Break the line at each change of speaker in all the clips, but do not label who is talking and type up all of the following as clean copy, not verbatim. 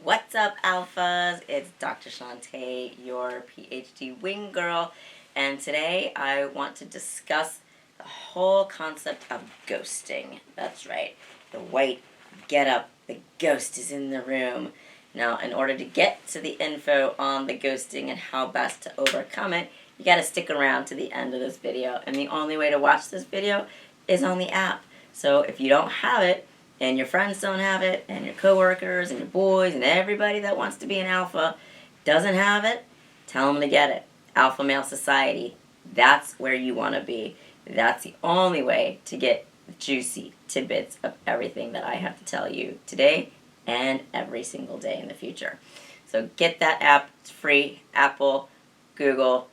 What's up, alphas? It's Dr. Shantae, your PhD wing girl, and today I want to discuss the whole concept of ghosting. That's right, the white get up, the ghost is in the room. Now, in order to get to the info on the ghosting and how best to overcome it, you got to stick around to the end of this video, and the only way to watch this video is on the app. So if you don't have it, and your friends don't have it, and your coworkers, and your boys, and everybody that wants to be an alpha doesn't have it, tell them to get it. Alpha Male Society, that's where you want to be. That's the only way to get juicy tidbits of everything that I have to tell you today and every single day in the future. So get that app. It's free. Apple, Google,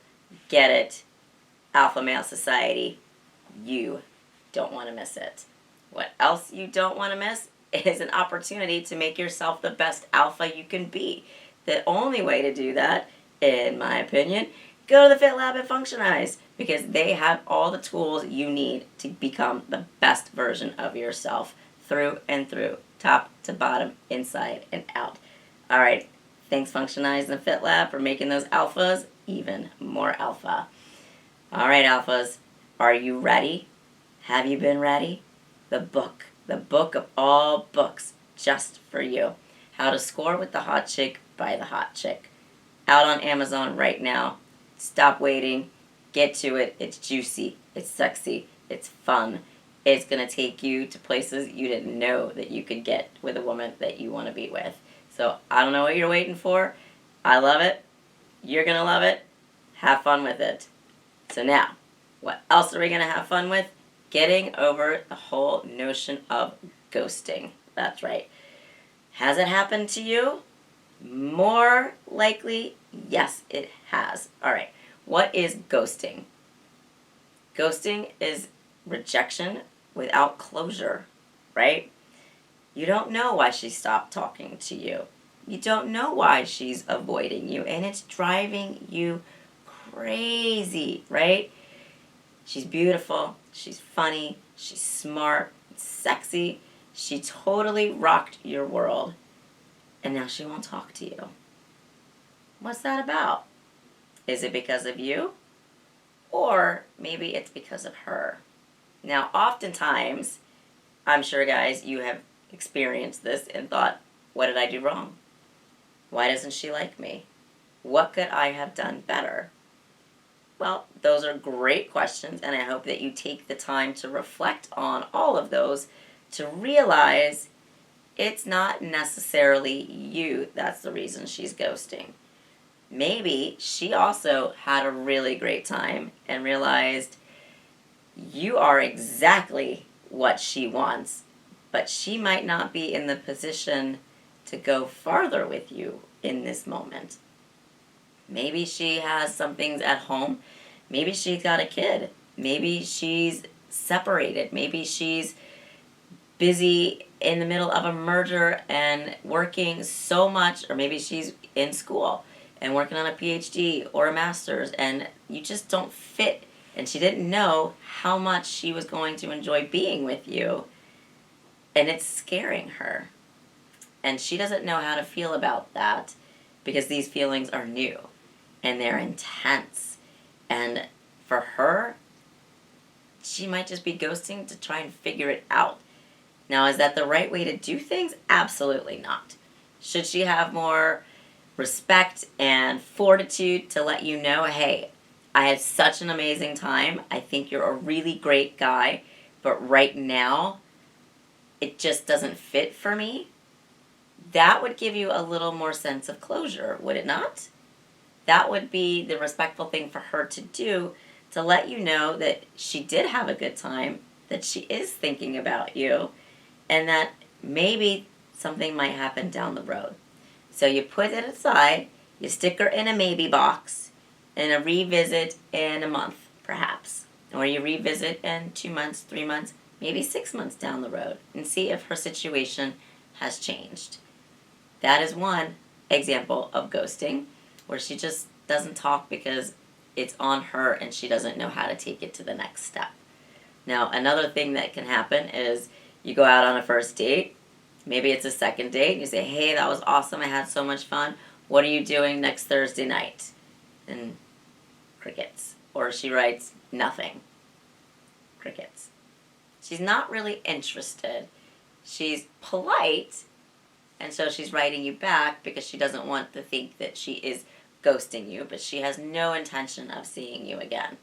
get it. Alpha Male Society. You don't want to miss it. What else you don't want to miss is an opportunity to make yourself the best alpha you can be. The only way to do that, in my opinion, go to the Fit Lab and Functionize, because they have all the tools you need to become the best version of yourself through and through, top to bottom, inside and out. All right, thanks Functionize and the Fit Lab for making those alphas even more alpha. All right, alphas, are you ready? Have you been ready? The book of all books, just for you. How to Score with the Hot Chick by the Hot Chick. Out on Amazon right now. Stop waiting. Get to it. It's juicy. It's sexy. It's fun. It's going to take you to places you didn't know that you could get with a woman that you want to be with. So I don't know what you're waiting for. I love it. You're going to love it. Have fun with it. So now, what else are we going to have fun with? Getting over the whole notion of ghosting. That's right. Has it happened to you? More likely, yes, it has. All right. What is ghosting? Ghosting is rejection without closure, right? You don't know why she stopped talking to you. You don't know why she's avoiding you, and it's driving you crazy, right? She's beautiful, she's funny, she's smart, sexy, she totally rocked your world, and now she won't talk to you. What's that about? Is it because of you? Or maybe it's because of her. Now, oftentimes, I'm sure, guys, you have experienced this and thought, what did I do wrong? Why doesn't she like me? What could I have done better? Well, those are great questions, and I hope that you take the time to reflect on all of those to realize it's not necessarily you that's the reason she's ghosting. Maybe she also had a really great time and realized you are exactly what she wants, but she might not be in the position to go farther with you in this moment. Maybe she has some things at home. Maybe she's got a kid. Maybe she's separated. Maybe she's busy in the middle of a merger and working so much, or maybe she's in school and working on a PhD or a master's, and you just don't fit, and she didn't know how much she was going to enjoy being with you, and it's scaring her. And she doesn't know how to feel about that because these feelings are new and they're intense. And for her, she might just be ghosting to try and figure it out. Now, is that the right way to do things? Absolutely not. Should she have more respect and fortitude to let you know, hey, I had such an amazing time. I think you're a really great guy, but right now, it just doesn't fit for me. That would give you a little more sense of closure, would it not? That would be the respectful thing for her to do, to let you know that she did have a good time, that she is thinking about you, and that maybe something might happen down the road. So you put it aside, you stick her in a maybe box, and a revisit in a month, perhaps. Or you revisit in 2 months, 3 months, maybe 6 months down the road, and see if her situation has changed. That is one example of ghosting, where she just doesn't talk because it's on her and she doesn't know how to take it to the next step. Now, another thing that can happen is you go out on a first date Maybe it's a second date, and you say, hey, that was awesome, I had so much fun. What are you doing next Thursday night? And crickets. Or she writes, nothing. Crickets. She's not really interested. She's polite, and so she's writing you back because she doesn't want to think that she is ghosting you, but she has no intention of seeing you again.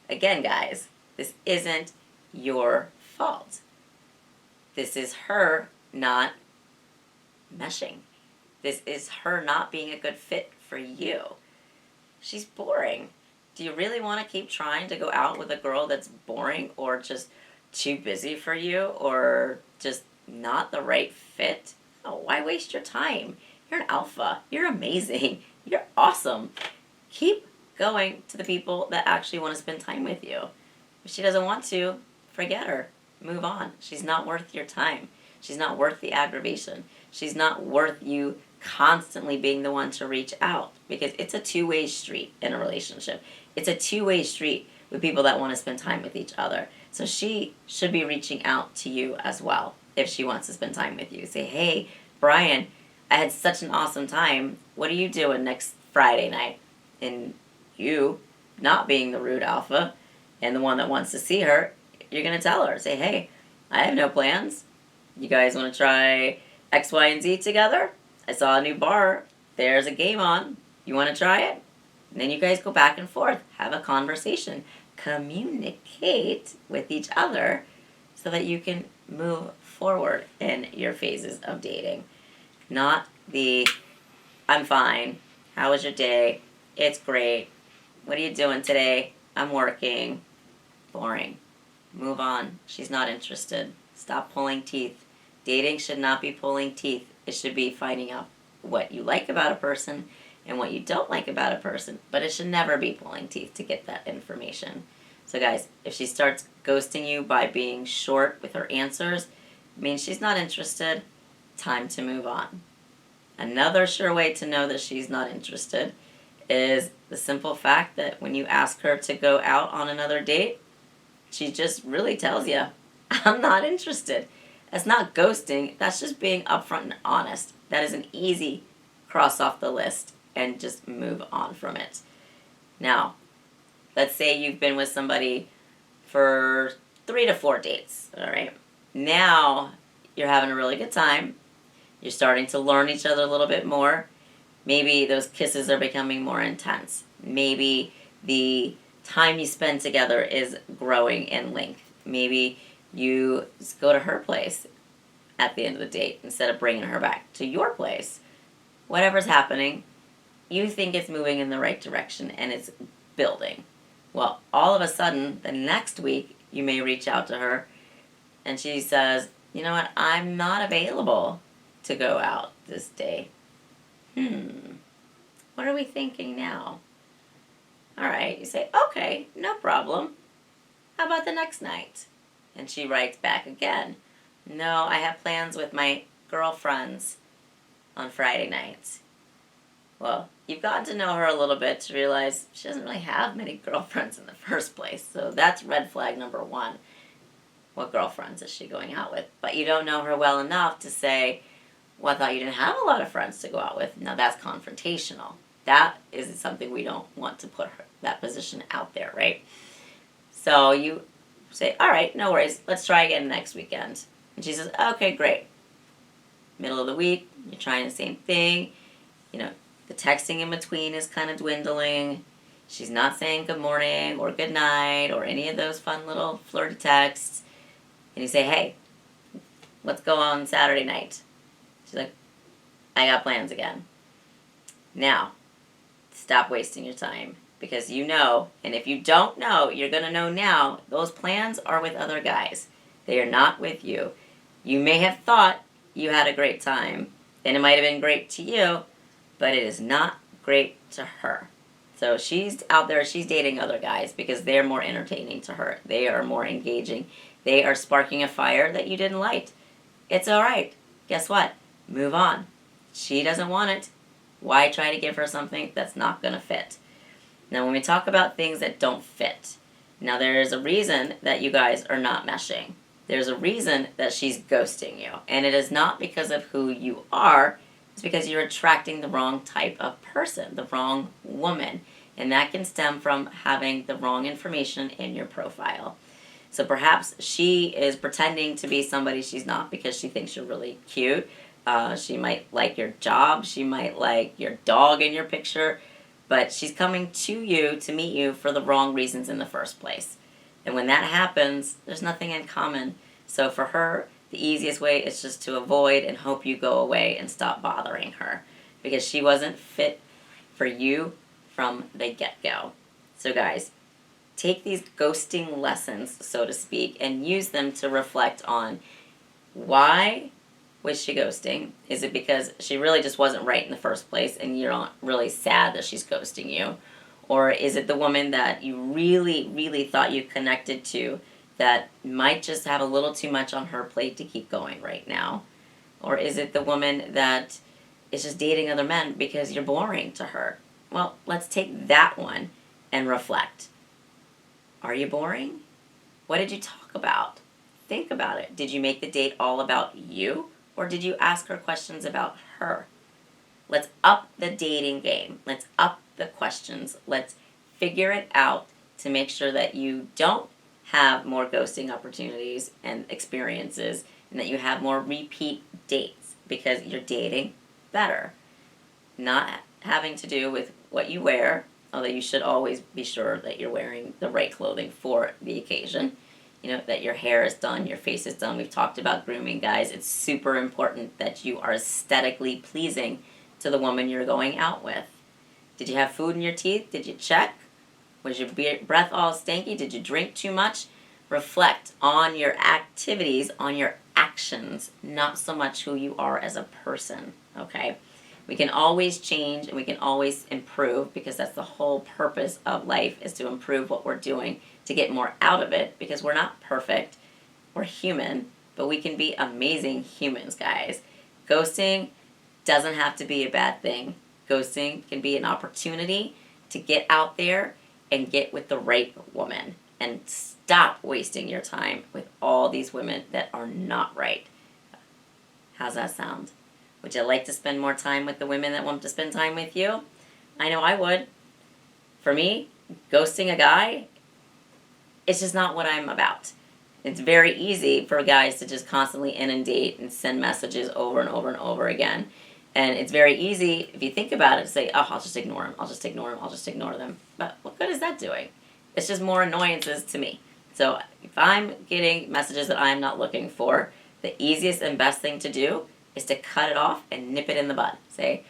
Again, guys, this isn't your fault. This is her not meshing. This is her not being a good fit for you. She's boring. Do you really want to keep trying to go out with a girl that's boring or just too busy for you or just not the right fit? Oh, why waste your time? You're an alpha. You're amazing. You're awesome. Keep going to the people that actually want to spend time with you. If she doesn't want to, forget her. Move on. She's not worth your time. She's not worth the aggravation. She's not worth you constantly being the one to reach out, because it's a two-way street in a relationship. It's a two-way street with people that want to spend time with each other. So she should be reaching out to you as well if she wants to spend time with you. Say, hey, Brian, I had such an awesome time. What are you doing next Friday night? And you, not being the rude alpha and the one that wants to see her, you're going to tell her. Say, hey, I have no plans. You guys want to try X, Y, and Z together? I saw a new bar. There's a game on. You want to try it? And then you guys go back and forth. Have a conversation. Communicate with each other so that you can move forward in your phases of dating. Not the, I'm fine. How was your day? It's great. What are you doing today? I'm working. Boring. Move on. She's not interested. Stop pulling teeth. Dating should not be pulling teeth. It should be finding out what you like about a person and what you don't like about a person. But it should never be pulling teeth to get that information. So guys, if she starts ghosting you by being short with her answers, it means she's not interested. Time to move on. Another sure way to know that she's not interested is the simple fact that when you ask her to go out on another date, she just really tells you, I'm not interested. That's not ghosting. That's just being upfront and honest. That is an easy cross off the list and just move on from it. Now, let's say you've been with somebody for 3 to 4 dates, all right? Now you're having a really good time. You're starting to learn each other a little bit more. Maybe those kisses are becoming more intense. Maybe the time you spend together is growing in length. Maybe you just go to her place at the end of the date instead of bringing her back to your place. Whatever's happening, you think it's moving in the right direction and it's building. Well, all of a sudden, the next week, you may reach out to her and she says, you know what, I'm not available to go out this day. What are we thinking now? All right, you say, okay, no problem. How about the next night? And she writes back again, no, I have plans with my girlfriends on Friday nights. Well, you've gotten to know her a little bit to realize she doesn't really have many girlfriends in the first place. So that's red flag number 1. What girlfriends is she going out with? But you don't know her well enough to say, well, I thought you didn't have a lot of friends to go out with. Now that's confrontational. That is something we don't want to put that position out there, right? So you say, all right, no worries. Let's try again next weekend. And she says, okay, great. Middle of the week, you're trying the same thing. You know, the texting in between is kind of dwindling. She's not saying good morning or good night or any of those fun little flirty texts. And you say, hey, let's go on Saturday night. She's like, I got plans again. Now, stop wasting your time. Because you know, and if you don't know, you're going to know now, those plans are with other guys. They are not with you. You may have thought you had a great time, and it might have been great to you, but it is not great to her. So she's out there, she's dating other guys because they're more entertaining to her. They are more engaging. They are sparking a fire that you didn't light. It's all right. Guess what? Move on. She doesn't want it. Why try to give her something that's not going to fit? Now, when we talk about things that don't fit, now there is a reason that you guys are not meshing. There's a reason that she's ghosting you. And it is not because of who you are. It's because you're attracting the wrong type of person, the wrong woman. And that can stem from having the wrong information in your profile. So perhaps she is pretending to be somebody she's not because she thinks you're really cute. She might like your job. She might like your dog in your picture. But she's coming to you to meet you for the wrong reasons in the first place. And when that happens, there's nothing in common. So for her, the easiest way is just to avoid and hope you go away and stop bothering her. Because she wasn't fit for you from the get-go. So guys, take these ghosting lessons, so to speak, and use them to reflect on why was she ghosting? Is it because she really just wasn't right in the first place and you're not really sad that she's ghosting you? Or is it the woman that you really, really thought you connected to that might just have a little too much on her plate to keep going right now? Or is it the woman that is just dating other men because you're boring to her? Well, let's take that one and reflect. Are you boring? What did you talk about? Think about it. Did you make the date all about you? Or did you ask her questions about her? Let's up the dating game. Let's up the questions. Let's figure it out to make sure that you don't have more ghosting opportunities and experiences and that you have more repeat dates because you're dating better. Not having to do with what you wear, although you should always be sure that you're wearing the right clothing for the occasion. You know, that your hair is done, your face is done. We've talked about grooming, guys. It's super important that you are aesthetically pleasing to the woman you're going out with. Did you have food in your teeth? Did you check? Was your breath all stanky? Did you drink too much? Reflect on your activities, on your actions, not so much who you are as a person, okay? We can always change and we can always improve because that's the whole purpose of life is to improve what we're doing to get more out of it because we're not perfect. We're human, but we can be amazing humans, guys. Ghosting doesn't have to be a bad thing. Ghosting can be an opportunity to get out there and get with the right woman and stop wasting your time with all these women that are not right. How's that sound? Would you like to spend more time with the women that want to spend time with you? I know I would. For me, ghosting a guy, it's just not what I'm about. It's very easy for guys to just constantly inundate and send messages over and over and over again. And it's very easy, if you think about it, to say, oh, I'll just ignore him, I'll just ignore him, I'll just ignore them. But what good is that doing? It's just more annoyances to me. So if I'm getting messages that I'm not looking for, the easiest and best thing to do is to cut it off and nip it in the bud. Say,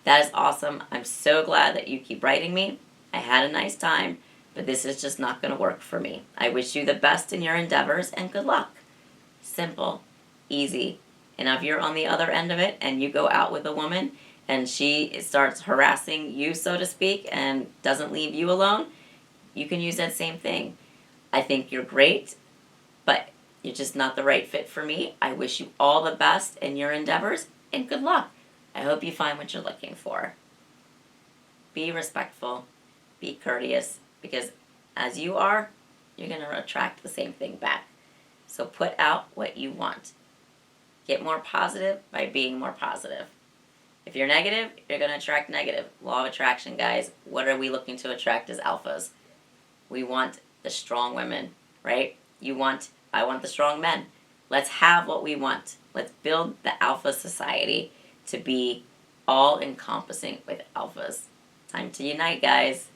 that is awesome. I'm so glad that you keep writing me. I had a nice time, but this is just not going to work for me. I wish you the best in your endeavors and good luck. Simple, easy. And if you're on the other end of it and you go out with a woman and she starts harassing you, so to speak, and doesn't leave you alone, you can use that same thing. I think you're great, but you're just not the right fit for me. I wish you all the best in your endeavors and good luck. I hope you find what you're looking for. Be respectful, be courteous, because as you are, you're going to attract the same thing back. So put out what you want. Get more positive by being more positive. If you're negative, you're going to attract negative. Law of attraction, guys. What are we looking to attract as alphas? We want the strong women, right? I want the strong men. Let's have what we want. Let's build the alpha society to be all-encompassing with alphas. Time to unite, guys.